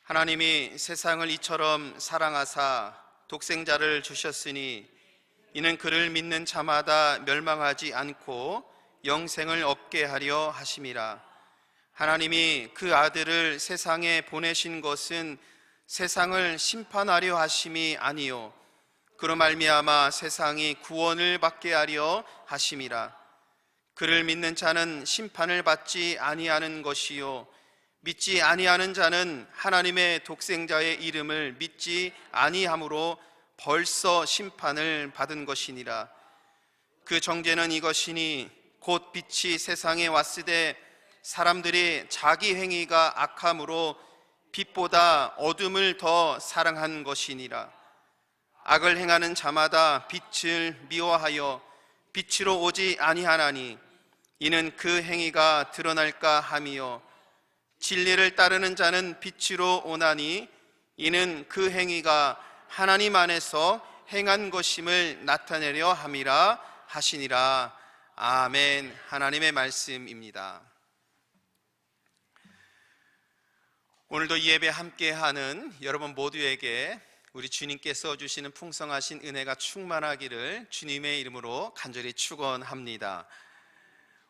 하나님이 세상을 이처럼 사랑하사 독생자를 주셨으니 이는 그를 믿는 자마다 멸망하지 않고 영생을 얻게 하려 하심이라. 하나님이 그 아들을 세상에 보내신 것은 세상을 심판하려 하심이 아니요 그로 말미암아 세상이 구원을 받게 하려 하심이라. 그를 믿는 자는 심판을 받지 아니하는 것이요 믿지 아니하는 자는 하나님의 독생자의 이름을 믿지 아니함으로 벌써 심판을 받은 것이니라. 그 정죄는 이것이니 곧 빛이 세상에 왔으되 사람들이 자기 행위가 악함으로 빛보다 어둠을 더 사랑한 것이니라. 악을 행하는 자마다 빛을 미워하여 빛으로 오지 아니하나니 이는 그 행위가 드러날까 함이요 진리를 따르는 자는 빛으로 오나니 이는 그 행위가 하나님 안에서 행한 것임을 나타내려 함이라 하시니라. 아멘. 하나님의 말씀입니다. 오늘도 이 예배 함께하는 여러분 모두에게 우리 주님께서 주시는 풍성하신 은혜가 충만하기를 주님의 이름으로 간절히 축원합니다.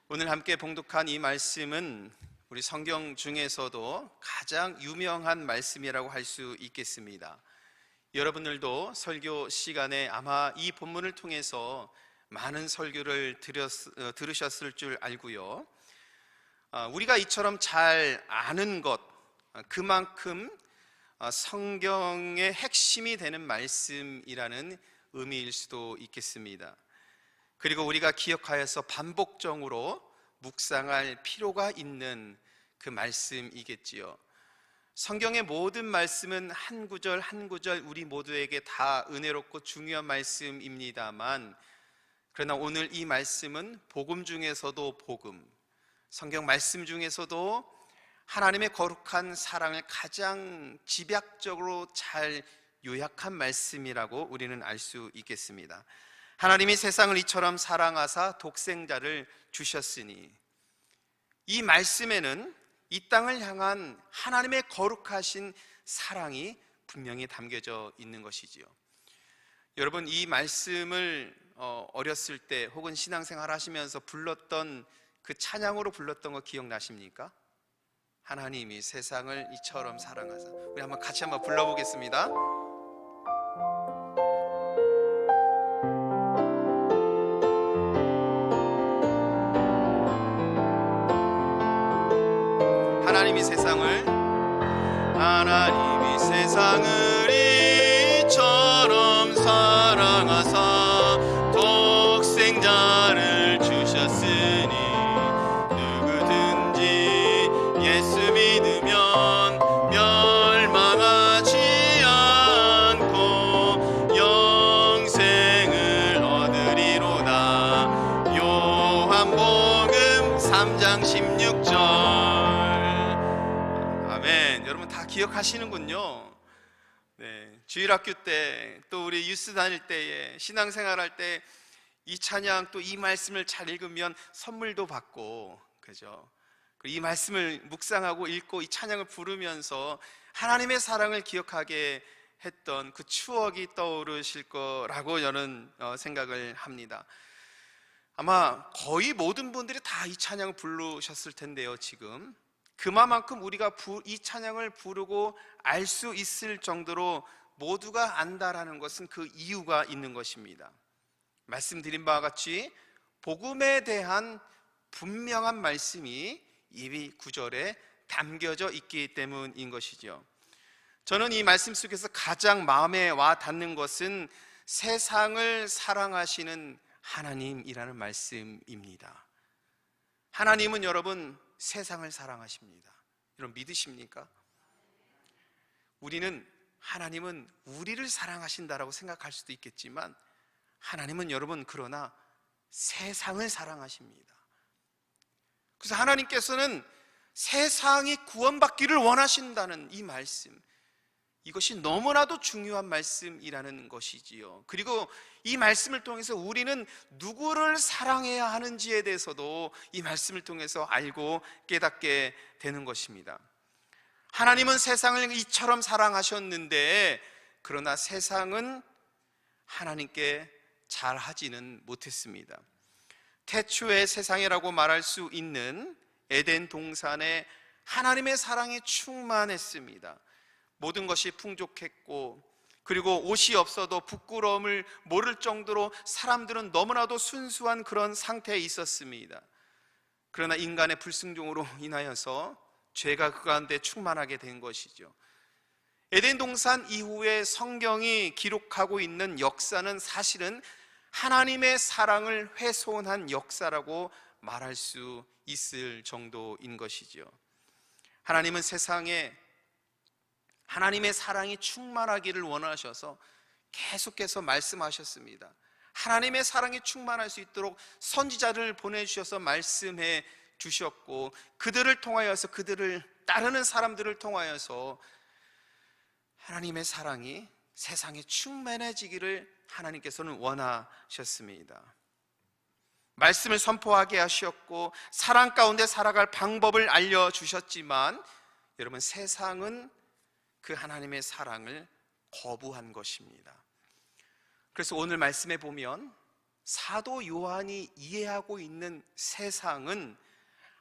오늘 함께 봉독한 이 말씀은 우리 성경 중에서도 가장 유명한 말씀이라고 할 수 있겠습니다. 여러분들도 설교 시간에 아마 이 본문을 통해서 많은 설교를 들으셨을 줄 알고요. 우리가 이처럼 잘 아는 것, 그만큼 성경의 핵심이 되는 말씀이라는 의미일 수도 있겠습니다. 그리고 우리가 기억하여서 반복적으로 묵상할 필요가 있는 그 말씀이겠지요. 성경의 모든 말씀은 한 구절 한 구절 우리 모두에게 다 은혜롭고 중요한 말씀입니다만, 그러나 오늘 이 말씀은 복음 중에서도 복음, 성경 말씀 중에서도 하나님의 거룩한 사랑을 가장 집약적으로 잘 요약한 말씀이라고 우리는 알 수 있겠습니다. 하나님이 세상을 이처럼 사랑하사 독생자를 주셨으니, 이 말씀에는 이 땅을 향한 하나님의 거룩하신 사랑이 분명히 담겨져 있는 것이지요. 여러분, 이 말씀을 어렸을 때 혹은 신앙생활 하시면서 불렀던 그 찬양으로 불렀던 거 기억나십니까? 하나님이 세상을 이처럼 사랑하사. 우리 같이 한번 불러보겠습니다. 하나님이 세상을 이처럼 사랑하사 독생자를 주셨으니 누구든지 예수 믿으면 멸망하지 않고 영생을 얻으리로다. 요한복음 3장 16절. 여러분 다 기억하시는군요. 네, 주일학교 때, 또 우리 유스 다닐 때에, 신앙생활 할 때 이 찬양, 또 이 말씀을 잘 읽으면 선물도 받고, 그죠? 이 말씀을 묵상하고 읽고 이 찬양을 부르면서 하나님의 사랑을 기억하게 했던 그 추억이 떠오르실 거라고 저는 생각을 합니다. 아마 거의 모든 분들이 다 이 찬양을 부르셨을 텐데요. 지금 그만큼 우리가 이 찬양을 부르고 알 수 있을 정도로 모두가 안다라는 것은 그 이유가 있는 것입니다. 말씀드린 바와 같이 복음에 대한 분명한 말씀이 이 구절에 담겨져 있기 때문인 것이죠. 저는 이 말씀 속에서 가장 마음에 와 닿는 것은 세상을 사랑하시는 하나님이라는 말씀입니다. 하나님은 여러분 세상을 사랑하십니다. 여러분 믿으십니까? 하나님은 우리를 사랑하신다라고 생각할 수도 있겠지만, 하나님은 여러분 그러나 세상을 사랑하십니다. 그래서 하나님께서는 세상이 구원받기를 원하신다는 이 말씀, 이것이 너무나도 중요한 말씀이라는 것이지요. 그리고 이 말씀을 통해서 우리는 누구를 사랑해야 하는지에 대해서도 이 말씀을 통해서 알고 깨닫게 되는 것입니다. 하나님은 세상을 이처럼 사랑하셨는데, 그러나 세상은 하나님께 잘하지는 못했습니다. 태초의 세상이라고 말할 수 있는 에덴 동산에 하나님의 사랑이 충만했습니다. 모든 것이 풍족했고, 그리고 옷이 없어도 부끄러움을 모를 정도로 사람들은 너무나도 순수한 그런 상태에 있었습니다. 그러나 인간의 불순종으로 인하여서 죄가 그 가운데 충만하게 된 것이죠. 에덴 동산 이후에 성경이 기록하고 있는 역사는 사실은 하나님의 사랑을 훼손한 역사라고 말할 수 있을 정도인 것이죠. 하나님은 세상에 하나님의 사랑이 충만하기를 원하셔서 계속해서 말씀하셨습니다. 하나님의 사랑이 충만할 수 있도록 선지자를 보내주셔서 말씀해 주셨고, 그들을 통하여서, 그들을 따르는 사람들을 통하여서 하나님의 사랑이 세상에 충만해지기를 하나님께서는 원하셨습니다. 말씀을 선포하게 하셨고, 사랑 가운데 살아갈 방법을 알려주셨지만, 여러분, 세상은 그 하나님의 사랑을 거부한 것입니다. 그래서 오늘 말씀에 보면 사도 요한이 이해하고 있는 세상은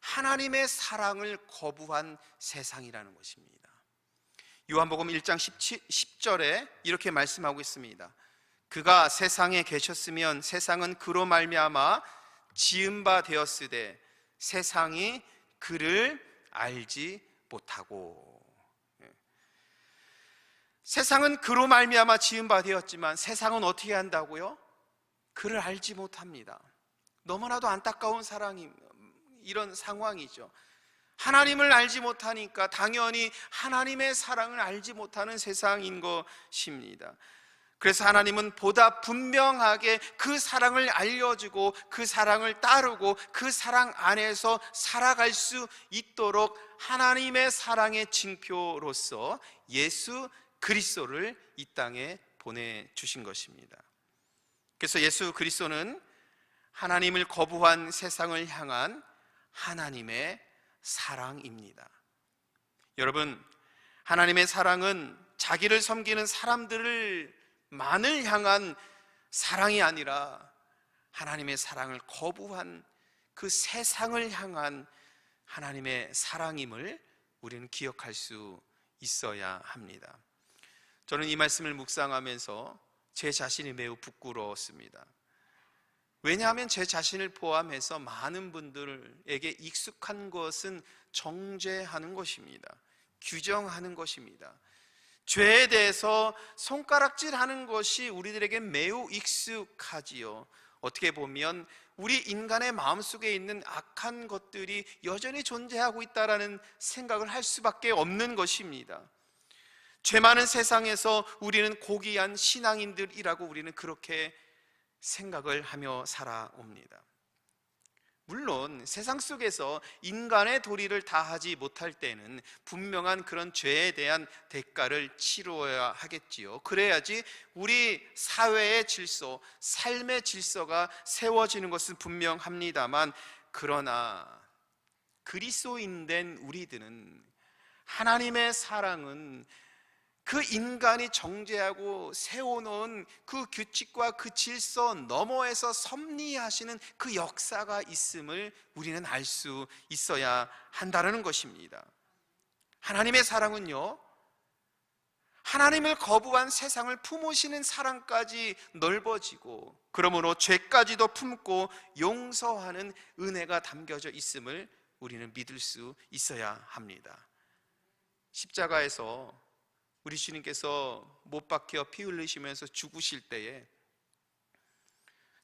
하나님의 사랑을 거부한 세상이라는 것입니다. 요한복음 1장 10절에 이렇게 말씀하고 있습니다. 그가 세상에 계셨으면 세상은 그로 말미암아 지은 바 되었으되 세상이 그를 알지 못하고. 세상은 그로 말미암아 지은 바 되었지만 세상은 어떻게 한다고요? 그를 알지 못합니다. 너무나도 안타까운 이런 상황이죠. 하나님을 알지 못하니까 당연히 하나님의 사랑을 알지 못하는 세상인 것입니다. 그래서 하나님은 보다 분명하게 그 사랑을 알려주고, 그 사랑을 따르고, 그 사랑 안에서 살아갈 수 있도록 하나님의 사랑의 징표로서 예수 그리스도를 이 땅에 보내주신 것입니다. 그래서 예수 그리스도는 하나님을 거부한 세상을 향한 하나님의 사랑입니다. 여러분, 하나님의 사랑은 자기를 섬기는 사람들만을 향한 사랑이 아니라 하나님의 사랑을 거부한 그 세상을 향한 하나님의 사랑임을 우리는 기억할 수 있어야 합니다. 저는 이 말씀을 묵상하면서 제 자신이 매우 부끄러웠습니다. 왜냐하면 제 자신을 포함해서 많은 분들에게 익숙한 것은 정죄하는 것입니다. 규정하는 것입니다. 죄에 대해서 손가락질하는 것이 우리들에게 매우 익숙하지요. 어떻게 보면 우리 인간의 마음속에 있는 악한 것들이 여전히 존재하고 있다는 생각을 할 수밖에 없는 것입니다. 죄 많은 세상에서 우리는 고귀한 신앙인들이라고 우리는 그렇게 생각을 하며 살아옵니다. 물론 세상 속에서 인간의 도리를 다하지 못할 때는 분명한 그런 죄에 대한 대가를 치루어야 하겠지요. 그래야지 우리 사회의 질서, 삶의 질서가 세워지는 것은 분명합니다만, 그러나 그리스도인 된 우리들은 하나님의 사랑은 그 인간이 정죄하고 세워놓은 그 규칙과 그 질서 너머에서 섭리하시는 그 역사가 있음을 우리는 알 수 있어야 한다는 것입니다. 하나님의 사랑은요, 하나님을 거부한 세상을 품으시는 사랑까지 넓어지고, 그러므로 죄까지도 품고 용서하는 은혜가 담겨져 있음을 우리는 믿을 수 있어야 합니다. 십자가에서 우리 주님께서 못 박혀 피 흘리시면서 죽으실 때에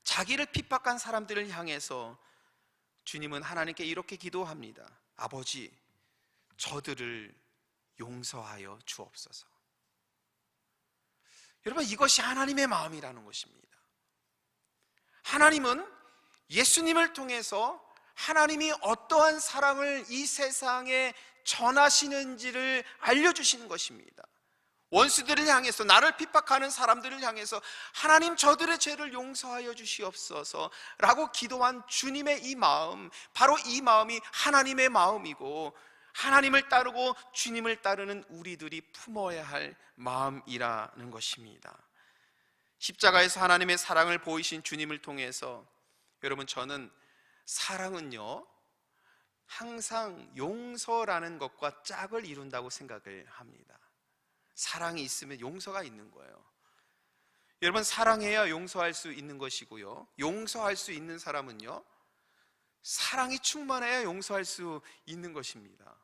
자기를 핍박한 사람들을 향해서 주님은 하나님께 이렇게 기도합니다. 아버지, 저들을 용서하여 주옵소서. 여러분, 이것이 하나님의 마음이라는 것입니다. 하나님은 예수님을 통해서 하나님이 어떠한 사랑을 이 세상에 전하시는지를 알려주시는 것입니다. 원수들을 향해서, 나를 핍박하는 사람들을 향해서 하나님, 저들의 죄를 용서하여 주시옵소서 라고 기도한 주님의 이 마음, 바로 이 마음이 하나님의 마음이고, 하나님을 따르고 주님을 따르는 우리들이 품어야 할 마음이라는 것입니다. 십자가에서 하나님의 사랑을 보이신 주님을 통해서 여러분, 저는 사랑은요 항상 용서라는 것과 짝을 이룬다고 생각을 합니다. 사랑이 있으면 용서가 있는 거예요. 여러분, 사랑해야 용서할 수 있는 것이고요, 용서할 수 있는 사람은요 사랑이 충만해야 용서할 수 있는 것입니다.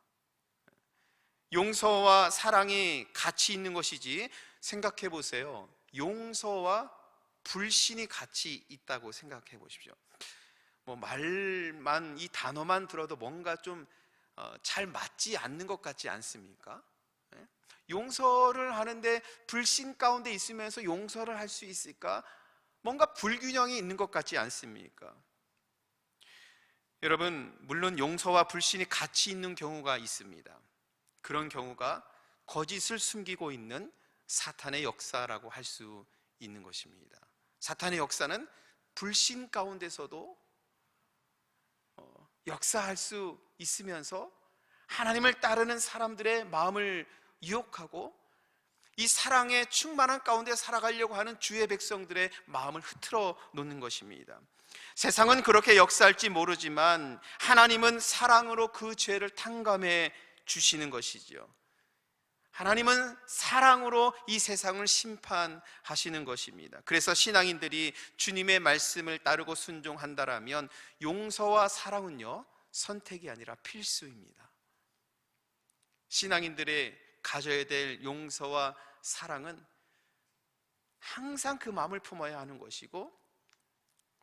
용서와 사랑이 같이 있는 것이지, 생각해 보세요. 용서와 불신이 같이 있다고 생각해 보십시오. 말만, 이 단어만 들어도 뭔가 좀 잘 맞지 않는 것 같지 않습니까? 용서를 하는데 불신 가운데 있으면서 용서를 할 수 있을까? 뭔가 불균형이 있는 것 같지 않습니까? 여러분, 물론 용서와 불신이 같이 있는 경우가 있습니다. 그런 경우가 거짓을 숨기고 있는 사탄의 역사라고 할 수 있는 것입니다. 사탄의 역사는 불신 가운데서도 역사할 수 있으면서 하나님을 따르는 사람들의 마음을 유혹하고 이 사랑의 충만한 가운데 살아가려고 하는 주의 백성들의 마음을 흐트러 놓는 것입니다. 세상은 그렇게 역사할지 모르지만 하나님은 사랑으로 그 죄를 탕감해 주시는 것이지요. 하나님은 사랑으로 이 세상을 심판하시는 것입니다. 그래서 신앙인들이 주님의 말씀을 따르고 순종한다라면 용서와 사랑은요 선택이 아니라 필수입니다. 신앙인들의 가져야 될 용서와 사랑은 항상 그 마음을 품어야 하는 것이고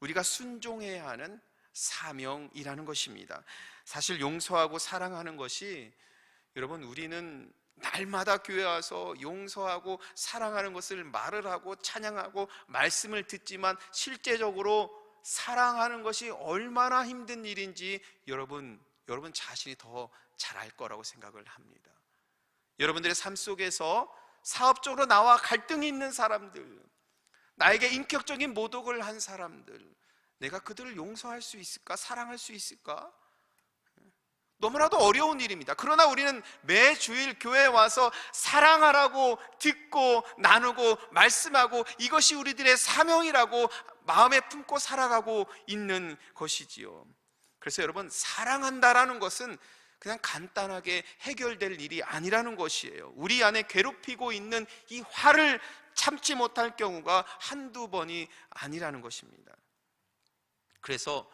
우리가 순종해야 하는 사명이라는 것입니다. 사실 용서하고 사랑하는 것이, 여러분, 우리는 날마다 교회 와서 용서하고 사랑하는 것을 말을 하고 찬양하고 말씀을 듣지만 실제적으로 사랑하는 것이 얼마나 힘든 일인지 여러분 자신이 더 잘 알 거라고 생각을 합니다. 여러분들의 삶 속에서 사업적으로 나와 갈등이 있는 사람들, 나에게 인격적인 모독을 한 사람들, 내가 그들을 용서할 수 있을까? 사랑할 수 있을까? 너무나도 어려운 일입니다. 그러나 우리는 매주일 교회에 와서 사랑하라고 듣고 나누고 말씀하고 이것이 우리들의 사명이라고 마음에 품고 살아가고 있는 것이지요. 그래서 여러분, 사랑한다라는 것은 그냥 간단하게 해결될 일이 아니라는 것이에요. 우리 안에 괴롭히고 있는 이 화를 참지 못할 경우가 한두 번이 아니라는 것입니다. 그래서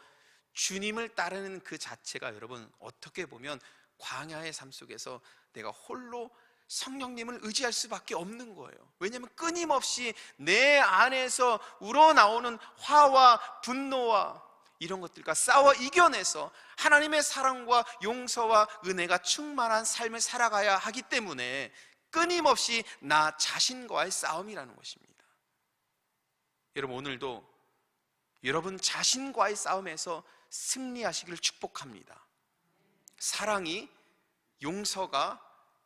주님을 따르는 그 자체가 여러분 어떻게 보면 광야의 삶 속에서 내가 홀로 성령님을 의지할 수밖에 없는 거예요. 왜냐하면 끊임없이 내 안에서 우러나오는 화와 분노와 이런 것들과 싸워 이겨내서 하나님의 사랑과 용서와 은혜가 충만한 삶을 살아가야 하기 때문에 끊임없이 나 자신과의 싸움이라는 것입니다. 여러분, 오늘도 여러분 자신과의 싸움에서 승리하시기를 축복합니다. 사랑이, 용서가,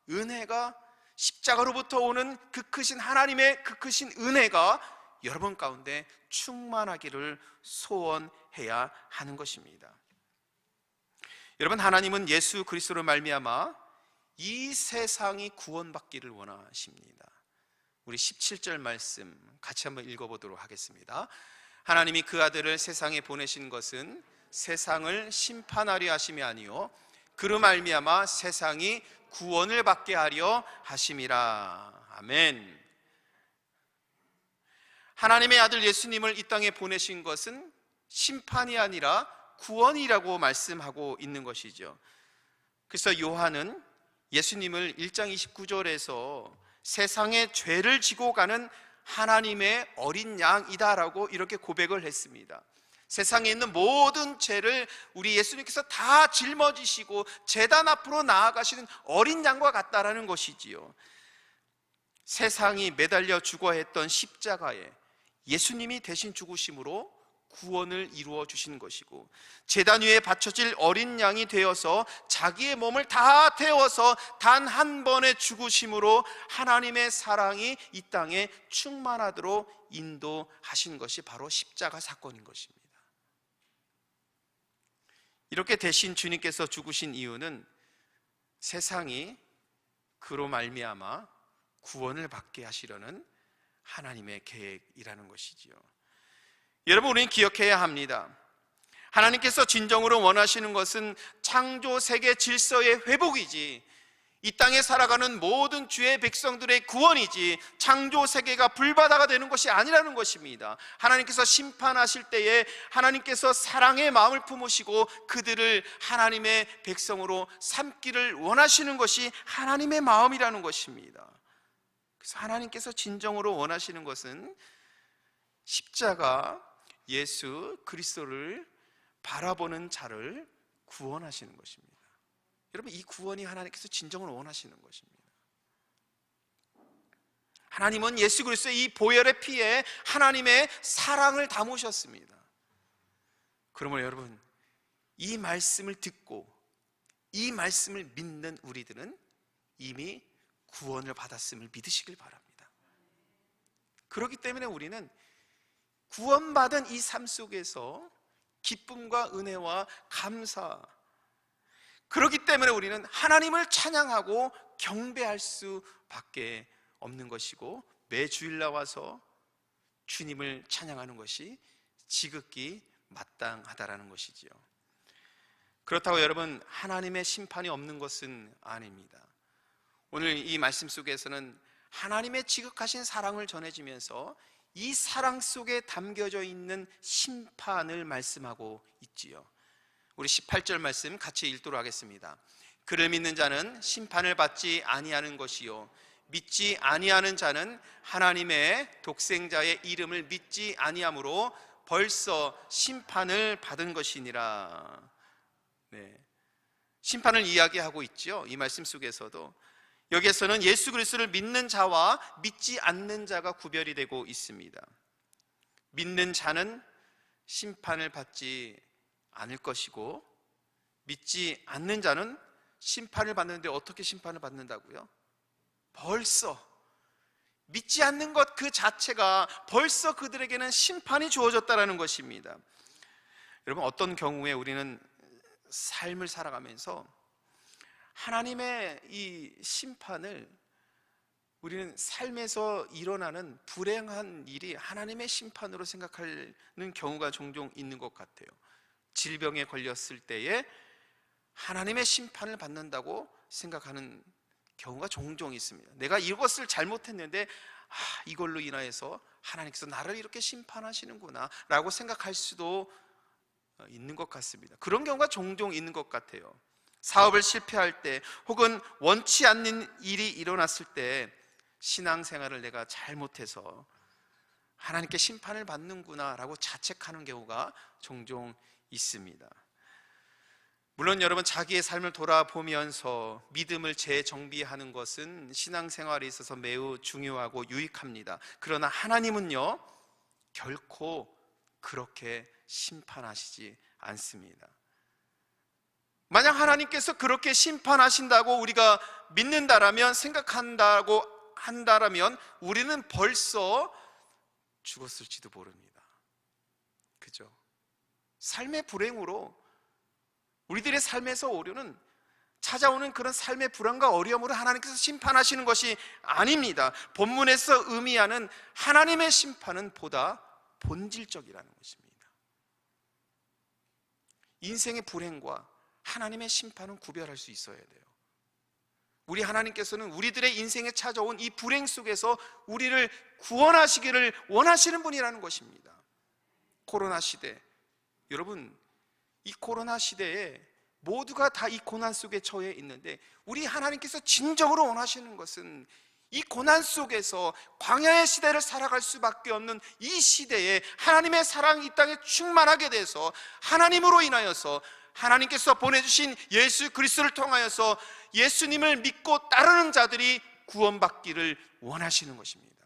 은혜가, 십자가로부터 오는 그 크신 하나님의 그 크신 은혜가 여러분 가운데 충만하기를 소원해야 하는 것입니다. 여러분, 하나님은 예수 그리스도로 말미암아 이 세상이 구원받기를 원하십니다. 우리 17절 말씀 같이 한번 읽어보도록 하겠습니다. 하나님이 그 아들을 세상에 보내신 것은 세상을 심판하려 하심이 아니요 그로 말미암아 세상이 구원을 받게 하려 하심이라. 아멘. 하나님의 아들 예수님을 이 땅에 보내신 것은 심판이 아니라 구원이라고 말씀하고 있는 것이죠. 그래서 요한은 예수님을 1장 29절에서 세상의 죄를 지고 가는 하나님의 어린 양이다라고 이렇게 고백을 했습니다. 세상에 있는 모든 죄를 우리 예수님께서 다 짊어지시고 제단 앞으로 나아가시는 어린 양과 같다라는 것이지요. 세상이 매달려 죽어야 했던 십자가에 예수님이 대신 죽으심으로 구원을 이루어 주신 것이고, 제단 위에 바쳐질 어린 양이 되어서 자기의 몸을 다 태워서 단 한 번의 죽으심으로 하나님의 사랑이 이 땅에 충만하도록 인도하신 것이 바로 십자가 사건인 것입니다. 이렇게 대신 주님께서 죽으신 이유는 세상이 그로 말미암아 구원을 받게 하시려는 하나님의 계획이라는 것이지요. 여러분, 우리는 기억해야 합니다. 하나님께서 진정으로 원하시는 것은 창조 세계 질서의 회복이지, 이 땅에 살아가는 모든 주의 백성들의 구원이지, 창조 세계가 불바다가 되는 것이 아니라는 것입니다. 하나님께서 심판하실 때에 하나님께서 사랑의 마음을 품으시고 그들을 하나님의 백성으로 삼기를 원하시는 것이 하나님의 마음이라는 것입니다. 그래서 하나님께서 진정으로 원하시는 것은 십자가 예수 그리스도를 바라보는 자를 구원하시는 것입니다. 여러분, 이 구원이 하나님께서 진정으로 원하시는 것입니다. 하나님은 예수 그리스도의 이 보혈의 피에 하나님의 사랑을 담으셨습니다. 그러므로 여러분, 이 말씀을 듣고 이 말씀을 믿는 우리들은 이미 구원을 받았음을 믿으시길 바랍니다. 그렇기 때문에 우리는 구원받은 이 삶 속에서 기쁨과 은혜와 감사, 그렇기 때문에 우리는 하나님을 찬양하고 경배할 수밖에 없는 것이고, 매 주일 나와서 주님을 찬양하는 것이 지극히 마땅하다라는 것이지요. 그렇다고 여러분, 하나님의 심판이 없는 것은 아닙니다. 오늘 이 말씀 속에서는 하나님의 지극하신 사랑을 전해지면서 이 사랑 속에 담겨져 있는 심판을 말씀하고 있지요. 우리 18절 말씀 같이 읽도록 하겠습니다. 그를 믿는 자는 심판을 받지 아니하는 것이요, 믿지 아니하는 자는 하나님의 독생자의 이름을 믿지 아니하므로 벌써 심판을 받은 것이니라. 네, 심판을 이야기하고 있죠. 이 말씀 속에서도 여기에서는 예수 그리스도를 믿는 자와 믿지 않는 자가 구별이 되고 있습니다. 믿는 자는 심판을 받지 않을 것이고, 믿지 않는 자는 심판을 받는데 어떻게 심판을 받는다고요? 벌써 믿지 않는 것 그 자체가 벌써 그들에게는 심판이 주어졌다는 것입니다. 여러분, 어떤 경우에 우리는 삶을 살아가면서 하나님의 이 심판을, 우리는 삶에서 일어나는 불행한 일이 하나님의 심판으로 생각하는 경우가 종종 있는 것 같아요. 질병에 걸렸을 때에 하나님의 심판을 받는다고 생각하는 경우가 종종 있습니다. 내가 이것을 잘못했는데 이걸로 인하여서 하나님께서 나를 이렇게 심판하시는구나 라고 생각할 수도 있는 것 같습니다. 그런 경우가 종종 있는 것 같아요. 사업을 실패할 때, 혹은 원치 않는 일이 일어났을 때 신앙생활을 내가 잘못해서 하나님께 심판을 받는구나 라고 자책하는 경우가 종종 있습니다. 물론 여러분, 자기의 삶을 돌아보면서 믿음을 재정비하는 것은 신앙생활에 있어서 매우 중요하고 유익합니다. 그러나 하나님은요, 결코 그렇게 심판하시지 않습니다. 만약 하나님께서 그렇게 심판하신다고 우리가 믿는다라면, 생각한다고 한다라면 우리는 벌써 죽었을지도 모릅니다. 그죠? 삶의 불행으로, 우리들의 삶에서 오려는 찾아오는 그런 삶의 불안과 어려움으로 하나님께서 심판하시는 것이 아닙니다. 본문에서 의미하는 하나님의 심판은 보다 본질적이라는 것입니다. 인생의 불행과 하나님의 심판은 구별할 수 있어야 돼요. 우리 하나님께서는 우리들의 인생에 찾아온 이 불행 속에서 우리를 구원하시기를 원하시는 분이라는 것입니다. 코로나 시대, 여러분, 이 코로나 시대에 모두가 다 이 고난 속에 처해 있는데, 우리 하나님께서 진정으로 원하시는 것은 이 고난 속에서 광야의 시대를 살아갈 수밖에 없는 이 시대에 하나님의 사랑이 이 땅에 충만하게 돼서 하나님으로 인하여서, 하나님께서 보내주신 예수 그리스도를 통하여서 예수님을 믿고 따르는 자들이 구원받기를 원하시는 것입니다.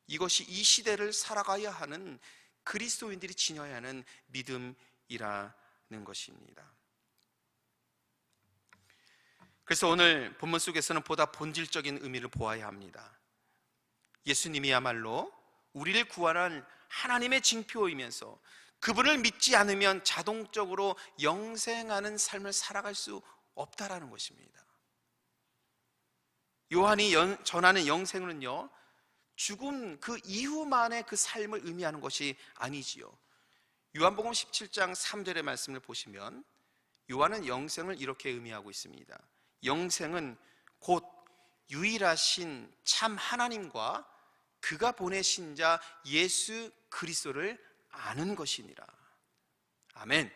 이것이 이 시대를 살아가야 하는 그리스도인들이 지녀야 하는 믿음이라는 것입니다. 그래서 오늘 본문 속에서는 보다 본질적인 의미를 보아야 합니다. 예수님이야말로 우리를 구원한 하나님의 징표이면서 그분을 믿지 않으면 자동적으로 영생하는 삶을 살아갈 수 없다라는 것입니다. 요한이 전하는 영생은요, 죽음 그 이후만의 그 삶을 의미하는 것이 아니지요. 요한복음 17장 3절의 말씀을 보시면 요한은 영생을 이렇게 의미하고 있습니다. 영생은 곧 유일하신 참 하나님과 그가 보내신 자 예수 그리스도를 아는 것이니라. 아멘.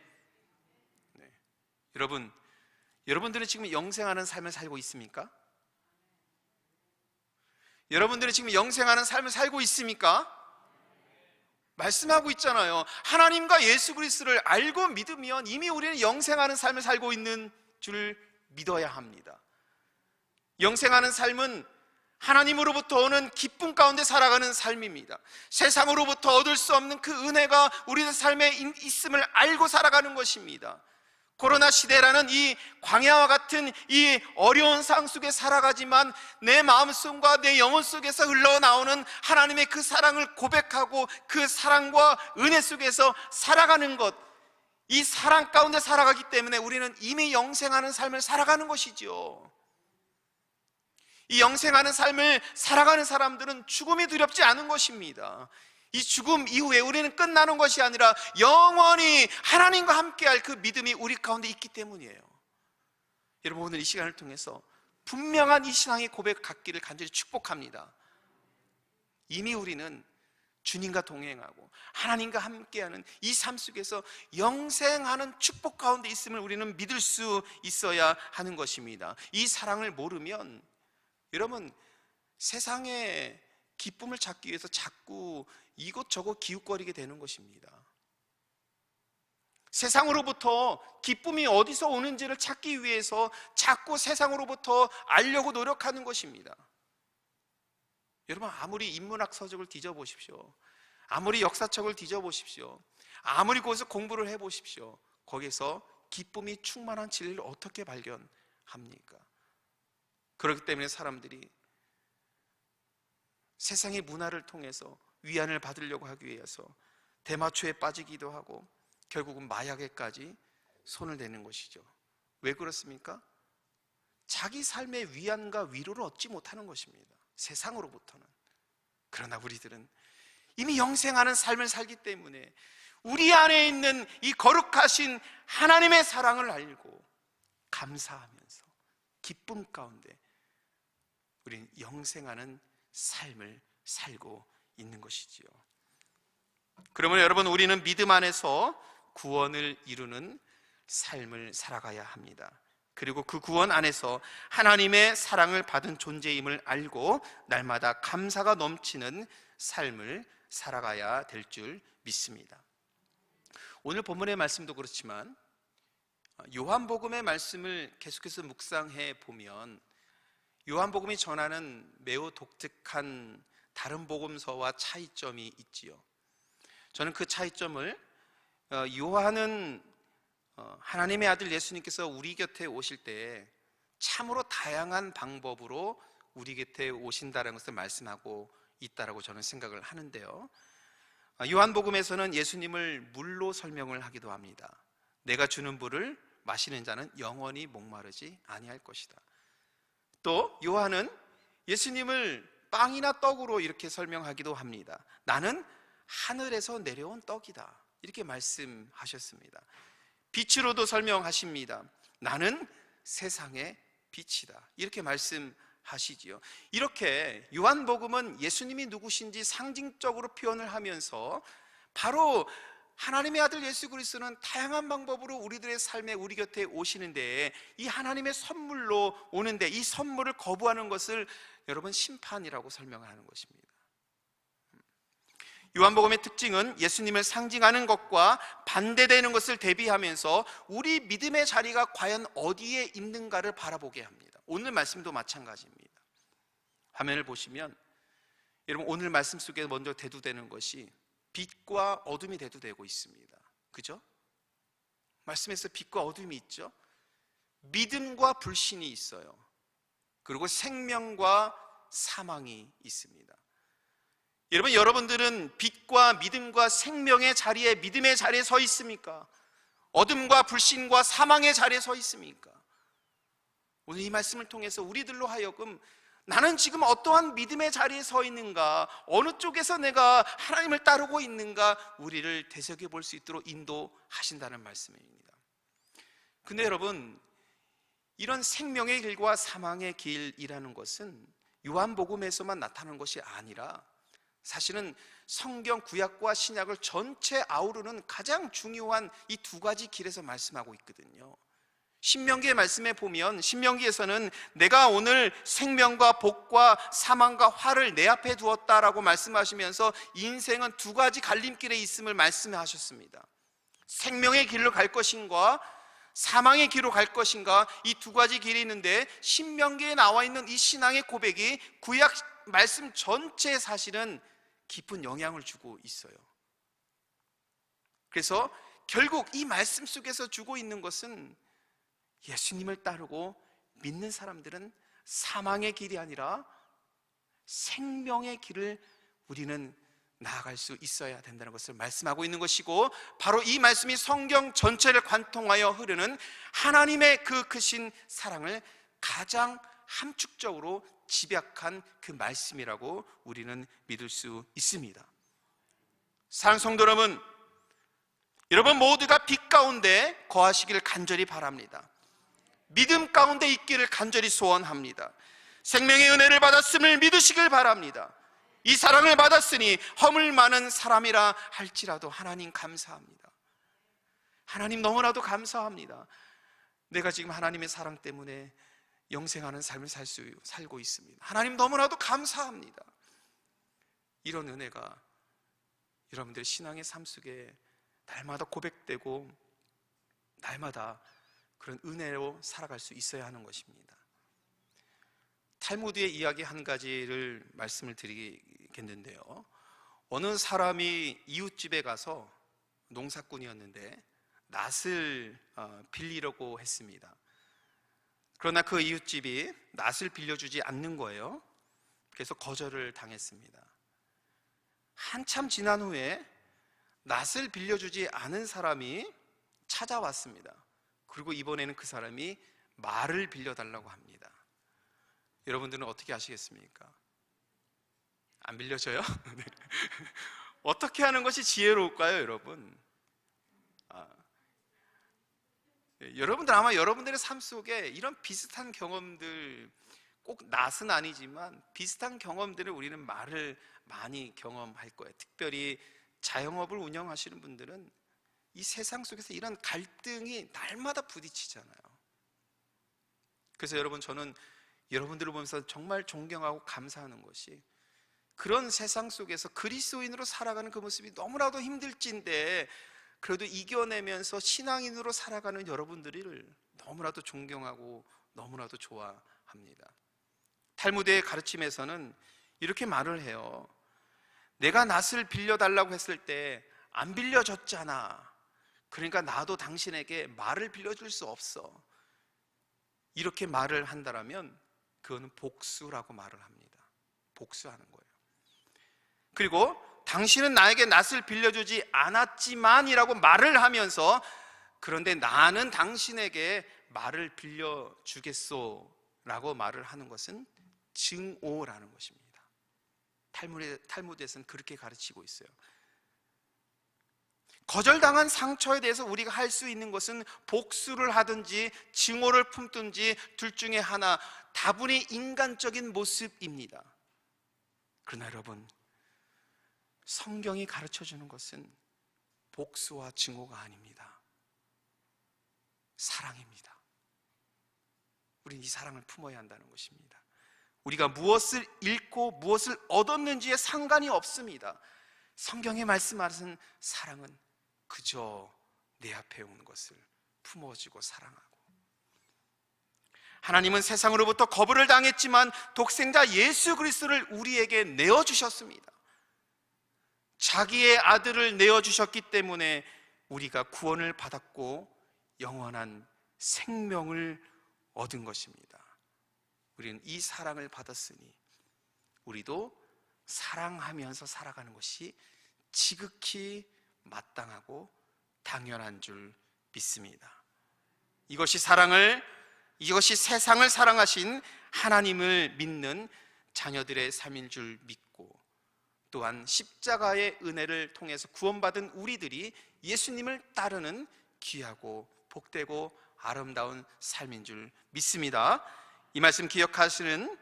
네. 여러분들은 지금 영생하는 삶을 살고 있습니까? 여러분들은 지금 영생하는 삶을 살고 있습니까? 말씀하고 있잖아요. 하나님과 예수 그리스도를 알고 믿으면 이미 우리는 영생하는 삶을 살고 있는 줄 믿어야 합니다. 영생하는 삶은 하나님으로부터 오는 기쁨 가운데 살아가는 삶입니다. 세상으로부터 얻을 수 없는 그 은혜가 우리의 삶에 있음을 알고 살아가는 것입니다. 코로나 시대라는 이 광야와 같은 이 어려운 상황 속에 살아가지만 내 마음속과 내 영혼 속에서 흘러나오는 하나님의 그 사랑을 고백하고 그 사랑과 은혜 속에서 살아가는 것, 이 사랑 가운데 살아가기 때문에 우리는 이미 영생하는 삶을 살아가는 것이죠. 이 영생하는 삶을 살아가는 사람들은 죽음이 두렵지 않은 것입니다. 이 죽음 이후에 우리는 끝나는 것이 아니라 영원히 하나님과 함께할 그 믿음이 우리 가운데 있기 때문이에요. 여러분, 오늘 이 시간을 통해서 분명한 이 신앙의 고백 갖기를 간절히 축복합니다. 이미 우리는 주님과 동행하고 하나님과 함께하는 이 삶 속에서 영생하는 축복 가운데 있음을 우리는 믿을 수 있어야 하는 것입니다. 이 사랑을 모르면 여러분, 세상에 기쁨을 찾기 위해서 자꾸 이곳저곳 기웃거리게 되는 것입니다. 세상으로부터 기쁨이 어디서 오는지를 찾기 위해서 자꾸 세상으로부터 알려고 노력하는 것입니다. 여러분, 아무리 인문학 서적을 뒤져보십시오. 아무리 역사책을 뒤져보십시오. 아무리 거기서 공부를 해보십시오. 거기서 기쁨이 충만한 진리를 어떻게 발견합니까? 그렇기 때문에 사람들이 세상의 문화를 통해서 위안을 받으려고 하기 위해서 대마초에 빠지기도 하고 결국은 마약에까지 손을 대는 것이죠. 왜 그렇습니까? 자기 삶의 위안과 위로를 얻지 못하는 것입니다. 세상으로부터는. 그러나 우리들은 이미 영생하는 삶을 살기 때문에 우리 안에 있는 이 거룩하신 하나님의 사랑을 알고 감사하면서 기쁨 가운데 우리는 영생하는 삶을 살고 있는 것이지요. 그러면 여러분, 우리는 믿음 안에서 구원을 이루는 삶을 살아가야 합니다. 그리고 그 구원 안에서 하나님의 사랑을 받은 존재임을 알고 날마다 감사가 넘치는 삶을 살아가야 될 줄 믿습니다. 오늘 본문의 말씀도 그렇지만 요한복음의 말씀을 계속해서 묵상해 보면 요한복음이 전하는 매우 독특한 다른 복음서와 차이점이 있지요. 저는 그 차이점을 요한은 하나님의 아들 예수님께서 우리 곁에 오실 때 참으로 다양한 방법으로 우리 곁에 오신다는 것을 말씀하고 있다라고 저는 생각을 하는데요. 요한복음에서는 예수님을 물로 설명을 하기도 합니다. 내가 주는 물을 마시는 자는 영원히 목마르지 아니할 것이다. 또 요한은 예수님을 빵이나 떡으로 이렇게 설명하기도 합니다. 나는 하늘에서 내려온 떡이다, 이렇게 말씀하셨습니다. 빛으로도 설명하십니다. 나는 세상의 빛이다, 이렇게 말씀하시지요. 이렇게 요한복음은 예수님이 누구신지 상징적으로 표현을 하면서 바로 하나님의 아들 예수 그리스도는 다양한 방법으로 우리들의 삶에 우리 곁에 오시는데 이 하나님의 선물로 오는데 이 선물을 거부하는 것을 여러분 심판이라고 설명을 하는 것입니다. 요한복음의 특징은 예수님을 상징하는 것과 반대되는 것을 대비하면서 우리 믿음의 자리가 과연 어디에 있는가를 바라보게 합니다. 오늘 말씀도 마찬가지입니다. 화면을 보시면 여러분, 오늘 말씀 속에 먼저 대두되는 것이 빛과 어둠이 대두되고 있습니다. 그죠? 말씀에서 빛과 어둠이 있죠? 믿음과 불신이 있어요. 그리고 생명과 사망이 있습니다. 여러분, 여러분들은 빛과 믿음과 생명의 자리에, 믿음의 자리에 서 있습니까? 어둠과 불신과 사망의 자리에 서 있습니까? 오늘 이 말씀을 통해서 우리들로 하여금 나는 지금 어떠한 믿음의 자리에 서 있는가, 어느 쪽에서 내가 하나님을 따르고 있는가, 우리를 되새겨 볼 수 있도록 인도하신다는 말씀입니다. 근데 여러분, 이런 생명의 길과 사망의 길이라는 것은 요한복음에서만 나타나는 것이 아니라 사실은 성경 구약과 신약을 전체 아우르는 가장 중요한 이 두 가지 길에서 말씀하고 있거든요. 신명기의 말씀에 보면, 신명기에서는 내가 오늘 생명과 복과 사망과 화를 내 앞에 두었다라고 말씀하시면서 인생은 두 가지 갈림길에 있음을 말씀하셨습니다. 생명의 길로 갈 것인가, 사망의 길로 갈 것인가, 이 두 가지 길이 있는데, 신명기에 나와 있는 이 신앙의 고백이 구약 말씀 전체에 사실은 깊은 영향을 주고 있어요. 그래서 결국 이 말씀 속에서 주고 있는 것은, 예수님을 따르고 믿는 사람들은 사망의 길이 아니라 생명의 길을 우리는 나아갈 수 있어야 된다는 것을 말씀하고 있는 것이고, 바로 이 말씀이 성경 전체를 관통하여 흐르는 하나님의 그 크신 사랑을 가장 함축적으로 집약한 그 말씀이라고 우리는 믿을 수 있습니다. 사랑하는 성도 여러분, 여러분 모두가 빛 가운데 거하시기를 간절히 바랍니다. 믿음 가운데 있기를 간절히 소원합니다. 생명의 은혜를 받았음을 믿으시길 바랍니다. 이 사랑을 받았으니 허물 많은 사람이라 할지라도 하나님 감사합니다. 하나님 너무나도 감사합니다. 내가 지금 하나님의 사랑 때문에 영생하는 삶을 살고 있습니다. 하나님 너무나도 감사합니다. 이런 은혜가 여러분들의 신앙의 삶 속에 날마다 고백되고 날마다 그런 은혜로 살아갈 수 있어야 하는 것입니다. 탈무드의 이야기 한 가지를 말씀을 드리겠는데요, 어느 사람이 이웃집에 가서, 농사꾼이었는데 낫을 빌리려고 했습니다. 그러나 그 이웃집이 낫을 빌려주지 않는 거예요. 그래서 거절을 당했습니다. 한참 지난 후에 낫을 빌려주지 않은 사람이 찾아왔습니다. 그리고 이번에는 그 사람이 말을 빌려달라고 합니다. 여러분들은 어떻게 하시겠습니까? 안 빌려줘요? 네. 어떻게 하는 것이 지혜로울까요, 여러분? 여러분들 아마 여러분들의 삶 속에 이런 비슷한 경험들, 꼭 낫은 아니지만 비슷한 경험들을 우리는 말을 많이 경험할 거예요. 특별히 자영업을 운영하시는 분들은 이 세상 속에서 이런 갈등이 날마다 부딪히잖아요. 그래서 여러분, 저는 여러분들을 보면서 정말 존경하고 감사하는 것이, 그런 세상 속에서 그리스도인으로 살아가는 그 모습이 너무나도 힘들진데 그래도 이겨내면서 신앙인으로 살아가는 여러분들을 너무나도 존경하고 너무나도 좋아합니다. 탈무드의 가르침에서는 이렇게 말을 해요. 내가 낫을 빌려달라고 했을 때 안 빌려줬잖아. 그러니까 나도 당신에게 말을 빌려줄 수 없어. 이렇게 말을 한다면 그거는 복수라고 말을 합니다. 복수하는 거예요. 그리고 당신은 나에게 낫을 빌려주지 않았지만이라고 말을 하면서, 그런데 나는 당신에게 말을 빌려주겠소 라고 말을 하는 것은 증오라는 것입니다. 탈무드에서는 그렇게 가르치고 있어요. 거절당한 상처에 대해서 우리가 할 수 있는 것은 복수를 하든지 증오를 품든지 둘 중에 하나, 다분히 인간적인 모습입니다. 그러나 여러분, 성경이 가르쳐주는 것은 복수와 증오가 아닙니다. 사랑입니다. 우리는 이 사랑을 품어야 한다는 것입니다. 우리가 무엇을 잃고 무엇을 얻었는지에 상관이 없습니다. 성경에 말씀하신 사랑은 그저 내 앞에 온 것을 품어주고 사랑하고, 하나님은 세상으로부터 거부를 당했지만 독생자 예수 그리스도를 우리에게 내어주셨습니다. 자기의 아들을 내어주셨기 때문에 우리가 구원을 받았고 영원한 생명을 얻은 것입니다. 우리는 이 사랑을 받았으니 우리도 사랑하면서 살아가는 것이 지극히 마땅하고 당연한 줄 믿습니다. 이것이 세상을 사랑하신 하나님을 믿는 자녀들의 삶인 줄 믿고, 또한 십자가의 은혜를 통해서 구원받은 우리들이 예수님을 따르는 귀하고 복되고 아름다운 삶인 줄 믿습니다. 이 말씀 기억하시는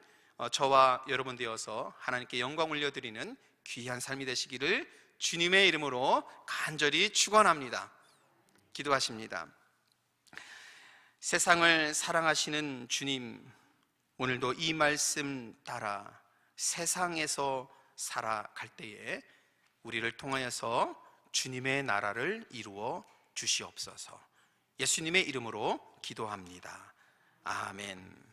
저와 여러분 되어서 하나님께 영광 올려드리는 귀한 삶이 되시기를 주님의 이름으로 간절히 축원합니다. 기도하십니다. 세상을 사랑하시는 주님, 오늘도 이 말씀 따라 세상에서 살아갈 때에 우리를 통하여서 주님의 나라를 이루어 주시옵소서. 예수님의 이름으로 기도합니다. 아멘.